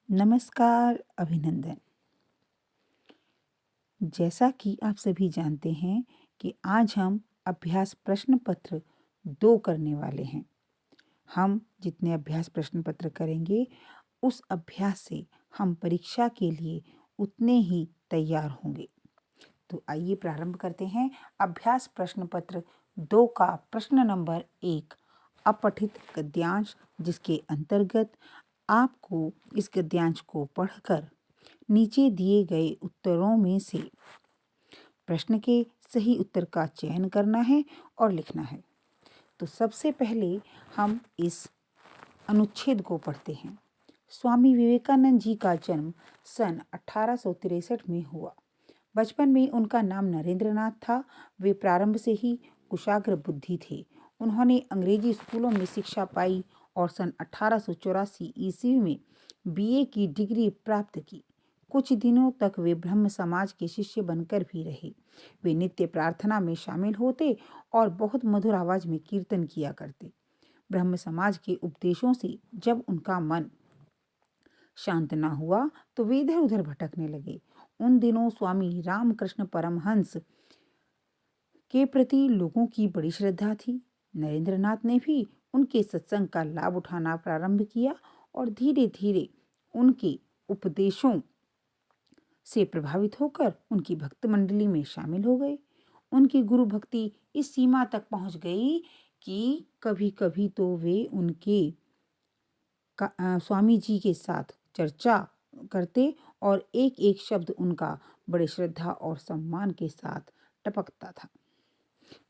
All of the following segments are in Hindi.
नमस्कार, अभिनंदन। जैसा कि आप सभी जानते हैं कि आज हम अभ्यास प्रश्न पत्र 2 करने वाले हैं। हम जितने अभ्यास प्रश्न पत्र करेंगे, उस अभ्यास से हम परीक्षा के लिए उतने ही तैयार होंगे। तो आइए प्रारंभ करते हैं। अभ्यास प्रश्न पत्र 2 का प्रश्न नंबर 1, अपठित गद्यांश, जिसके अंतर्गत आपको इस गद्यांश को पढ़कर नीचे दिए गए उत्तरों में से प्रश्न के सही उत्तर का चयन करना है और लिखना है। तो सबसे पहले हम इस अनुच्छेद को पढ़ते हैं। स्वामी विवेकानंद जी का जन्म सन 1863 में हुआ। बचपन में उनका नाम नरेंद्रनाथ था। वे प्रारंभ से ही कुशाग्र बुद्धि थे। उन्होंने अंग्रेजी स्कूलों में शिक्षा पाई और सन 1884 ईस्वी में बीए की डिग्री प्राप्त की। कुछ दिनों तक वे ब्रह्म समाज के शिष्य बनकर भी रहे। वे नित्य प्रार्थना में शामिल होते और बहुत मधुर आवाज में कीर्तन किया करते। ब्रह्म समाज के उपदेशों से जब उनका मन शांत न हुआ तो वे इधर उधर भटकने लगे। उन दिनों स्वामी रामकृष्ण परमहंस के प्रति लोगों की बड़ी श्रद्धा थी। नरेंद्रनाथ ने भी उनके सत्संग का लाभ उठाना प्रारंभ किया और धीरे धीरे उनके उपदेशों से प्रभावित होकर उनकी भक्त मंडली में शामिल हो गए। उनकी गुरु भक्ति इस सीमा तक पहुंच गई कि कभी कभी तो वे उनके स्वामी जी के साथ चर्चा करते और एक एक शब्द उनका बड़े श्रद्धा और सम्मान के साथ टपकता था।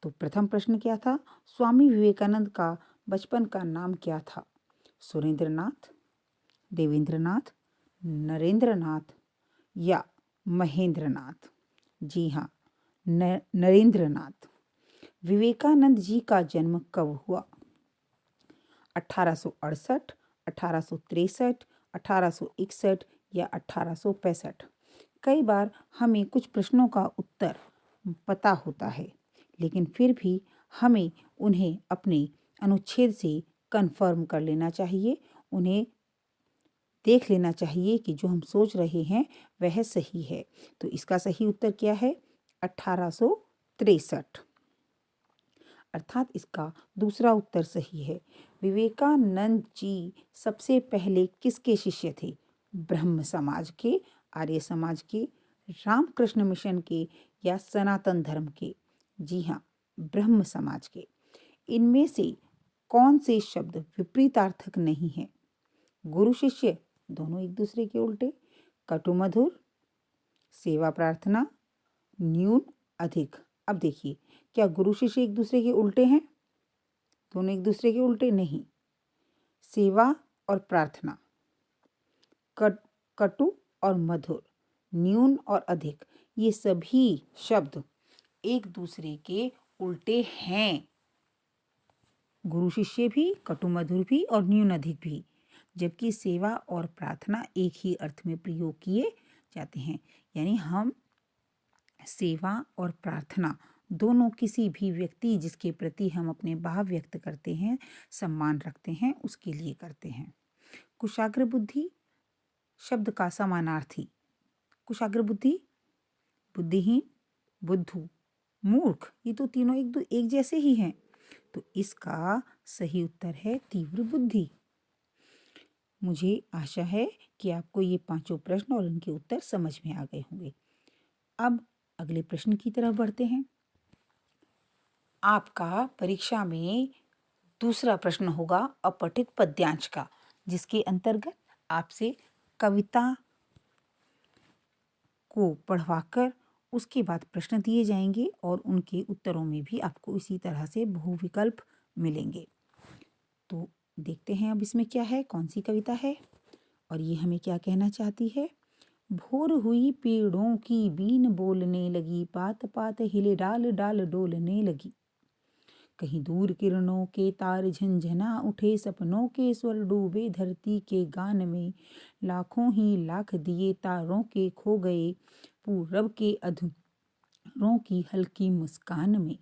तो प्रथम प्रश्न क्या था? स्वामी विवेकानंद का बचपन का नाम क्या था? सुरेंद्रनाथ, देवेंद्रनाथ, नरेंद्रनाथ या महेंद्रनाथ? जी हाँ, नरेंद्रनाथ। विवेकानंद जी का जन्म कब हुआ? 1868, 1863, 1861 या 1865? कई बार हमें कुछ प्रश्नों का उत्तर पता होता है, लेकिन फिर भी हमें उन्हें अपने अनुच्छेद से कंफर्म कर लेना चाहिए। उन्हें देख लेना चाहिए कि जो हम सोच रहे हैं वह सही है। तो इसका सही उत्तर क्या है? 1863, अर्थात इसका दूसरा उत्तर सही है। विवेकानंद जी सबसे पहले किसके शिष्य थे? ब्रह्म समाज के, आर्य समाज के, रामकृष्ण मिशन के या सनातन धर्म के? जी हाँ, ब्रह्म समाज के। इनमें से कौन से शब्द विपरीतार्थक नहीं है? गुरु शिष्य दोनों एक दूसरे के उल्टे। कटु मधुर, सेवा प्रार्थना, न्यून अधिक। अब देखिए, क्या गुरु शिष्य एक दूसरे के उल्टे हैं? दोनों एक दूसरे के उल्टे नहीं। सेवा और प्रार्थना, कटु और मधुर, न्यून और अधिक, ये सभी शब्द एक दूसरे के उल्टे हैं। गुरु शिष्य भी, कटु मधुर भी और न्यून अधिक भी। जबकि सेवा और प्रार्थना एक ही अर्थ में प्रयोग किए जाते हैं। यानी हम सेवा और प्रार्थना दोनों किसी भी व्यक्ति जिसके प्रति हम अपने भाव व्यक्त करते हैं, सम्मान रखते हैं, उसके लिए करते हैं। कुशाग्र बुद्धि शब्द का समानार्थी? कुशाग्र बुद्धि, बुद्धिहीन, बुद्धू, मूर्ख, ये तो तीनों एक जैसे ही हैं। तो इसका सही उत्तर है तीव्र बुद्धि। मुझे आशा है कि आपको ये पांचों प्रश्न और उनके उत्तर समझ में आ गए होंगे। अब अगले प्रश्न की तरफ बढ़ते हैं। आपका परीक्षा में दूसरा प्रश्न होगा अपठित पद्यांश का, जिसके अंतर्गत आपसे कविता को पढ़वाकर उसके बाद प्रश्न दिए जाएंगे और उनके उत्तरों में भी आपको इसी तरह से बहुविकल्प मिलेंगे। तो देखते हैं अब इसमें क्या है, कौन सी कविता है और ये हमें क्या कहना चाहती है। भोर हुई पेड़ों की बीन बोलने लगी, पात पात हिले डाल डाल डोलने लगी। कहीं दूर किरणों के तार झंझना उठे, सपनों के स्वर डूबे धरती के गान में। लाखों ही लाख दिए तारों के खो गए, पूरब के अधरों की हल्की मुस्कान में।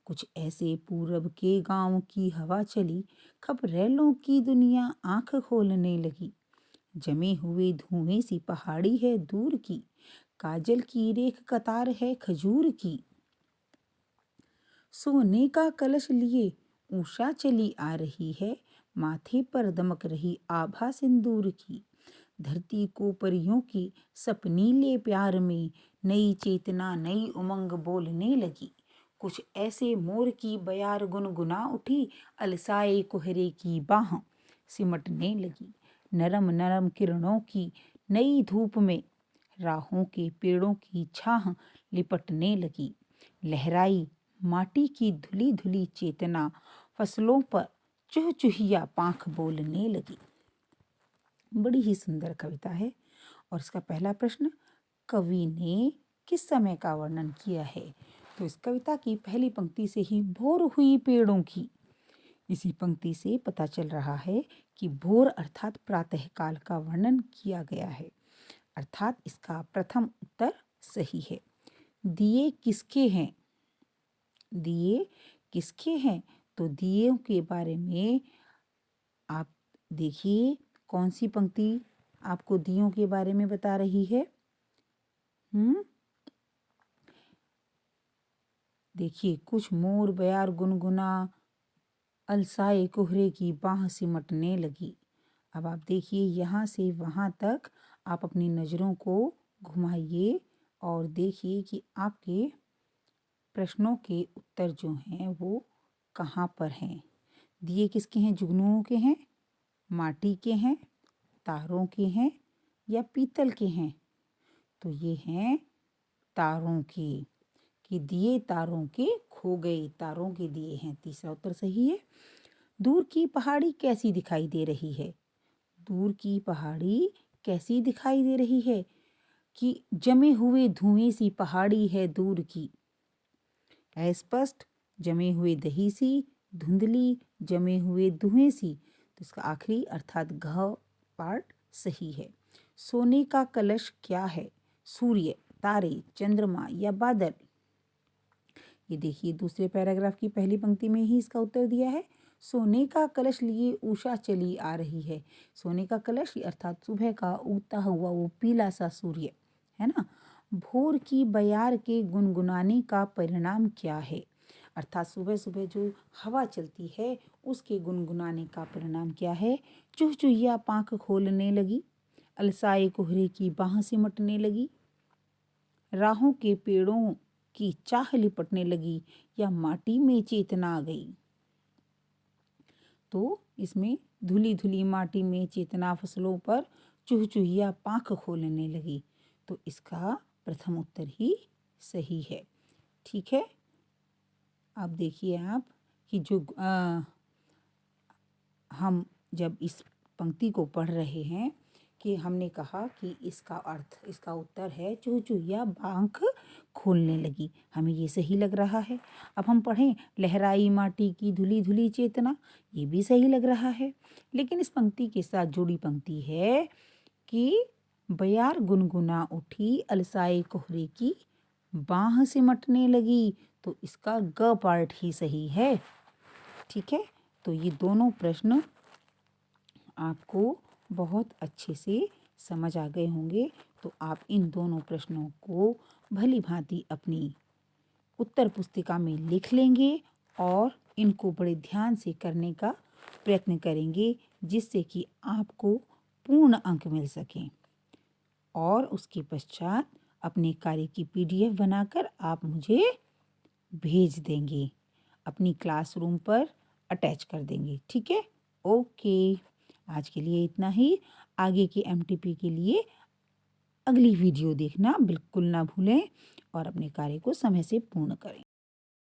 कुछ ऐसे पूरब के गांव की हवा चली, खबरेलों की दुनिया आंख खोलने लगी। जमे हुए धुएं सी पहाड़ी है दूर की, काजल की रेख कतार है खजूर की। सोने का कलश लिए उषा चली आ रही है, माथे पर दमक रही आभा सिंदूर की। धरती को परियों की सपनीले प्यार में नई चेतना नई उमंग बोलने लगी। कुछ ऐसे मोर की बयार गुनगुना उठी, अलसाए कोहरे की बाह सिमटने लगी। नरम नरम किरणों की नई धूप में राहों के पेड़ों की छाह लिपटने लगी। लहराई माटी की धुली धुली चेतना फसलों पर चुहचुहिया पांख बोलने लगी। बड़ी ही सुंदर कविता है। और इसका पहला प्रश्न, कवि ने किस समय का वर्णन किया है? तो इस कविता की पहली पंक्ति से ही भोर हुई पेड़ों की, इसी पंक्ति से पता चल रहा है कि भोर अर्थात प्रातःकाल का वर्णन किया गया है, अर्थात इसका प्रथम उत्तर सही है। दिए किसके हैं? दिए किसके हैं? तो दिए के बारे में आप देखिए, कौन सी पंक्ति आपको दियों के बारे में बता रही है? देखिए, कुछ मोर बयार गुनगुना, अलसाए कोहरे की बाह सिमटने लगी। अब आप देखिए, यहाँ से वहाँ तक आप अपनी नज़रों को घुमाइए और देखिए कि आपके प्रश्नों के उत्तर जो हैं वो कहाँ पर हैं। दिए किसके हैं? जुगनुओं के हैं, माटी के हैं, तारों के हैं या पीतल के हैं? तो ये हैं तारों के, कि दिए तारों के खो गए, तारों के दिए हैं। तीसरा उत्तर सही है। दूर की पहाड़ी कैसी दिखाई दे रही है? दूर की पहाड़ी कैसी दिखाई दे रही है? कि जमे हुए धुएं सी पहाड़ी है दूर की। अस्पष्ट, जमे हुए दही सी, धुंधली, जमे हुए धुएं सी। तो इसका आखिरी अर्थात घ पार्ट सही है। सोने का कलश क्या है? सूर्य, तारे, चंद्रमा या बादल? ये देखिए, दूसरे पैराग्राफ की पहली पंक्ति में ही इसका उत्तर दिया है। सोने का कलश लिए उषा चली आ रही है। सोने का कलश अर्थात सुबह का उगता हुआ वो पीला सा सूर्य, है ना। भोर की बयार के गुनगुनाने का परिणाम क्या है? अर्थात सुबह सुबह जो हवा चलती है उसके गुनगुनाने का परिणाम क्या है? चुहचुहिया पांख खोलने लगी, अलसाए कोहरे की बाह सिमटने लगी, राहों के पेड़ों की चाह लिपटने लगी या माटी में चेतना आ गई। तो इसमें धुली धुली माटी में चेतना फसलों पर चुहचुहिया पांख खोलने लगी। तो इसका प्रथम उत्तर ही सही है। ठीक है। अब देखिए आप कि जो हम जब इस पंक्ति को पढ़ रहे हैं कि हमने कहा कि इसका अर्थ, इसका उत्तर है चुहचुहिया पांख खोलने लगी। हमें ये सही लग रहा है। अब हम पढ़ें लहराई माटी की धुली धुली चेतना, ये भी सही लग रहा है। लेकिन इस पंक्ति के साथ जुड़ी पंक्ति है कि बयार गुनगुना उठी, अलसाए कोहरे की बाह सिमटने लगी। तो इसका ग पार्ट ही सही है। ठीक है। तो ये दोनों प्रश्न आपको बहुत अच्छे से समझ आ गए होंगे। तो आप इन दोनों प्रश्नों को भली भांति अपनी उत्तर पुस्तिका में लिख लेंगे और इनको बड़े ध्यान से करने का प्रयत्न करेंगे, जिससे कि आपको पूर्ण अंक मिल सकें। और उसके पश्चात अपने कार्य की PDF बनाकर आप मुझे भेज देंगे, अपनी क्लासरूम पर अटैच कर देंगे। ठीक है। ओके, आज के लिए इतना ही। आगे के MTP के लिए अगली वीडियो देखना बिल्कुल ना भूलें और अपने कार्य को समय से पूर्ण करें।